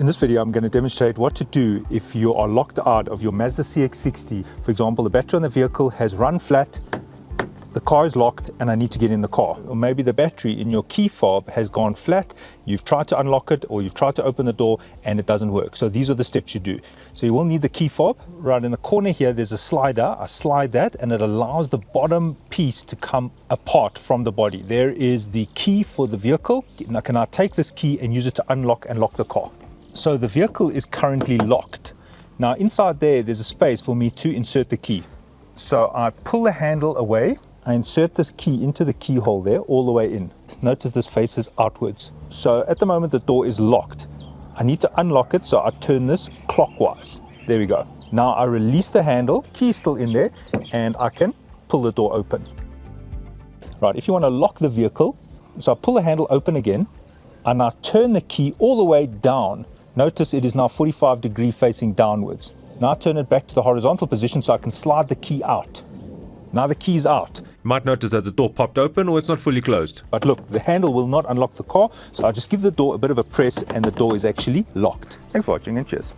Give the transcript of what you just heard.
In this video, I'm going to demonstrate what to do if you are locked out of your Mazda CX-60. For example, the battery on the vehicle has run flat, the car is locked, and I need to get in the car. Or maybe the battery in your key fob has gone flat, you've tried to unlock it, or you've tried to open the door, and it doesn't work. So these are the steps you do. So you will need the key fob. Right in the corner here, there's a slider. I slide that, and it allows the bottom piece to come apart from the body. There is the key for the vehicle. Now, can I take this key and use it to unlock and lock the car? So the vehicle is currently locked. Now inside there's a space for me to insert the key. So I pull the handle away, I insert this key into the keyhole there, all the way in. Notice this faces outwards. So at the moment the door is locked. I need to unlock it, so I turn this clockwise. There we go. Now I release the handle, key is still in there, and I can pull the door open. Right, if you want to lock the vehicle, so I pull the handle open again, and I turn the key all the way down. Notice it is now 45-degree facing downwards. Now I turn it back to the horizontal position so I can slide the key out. Now the key is out. You might notice that the door popped open or it's not fully closed. But look, the handle will not unlock the car, so I just give the door a bit of a press and the door is actually locked. Thanks for watching and cheers.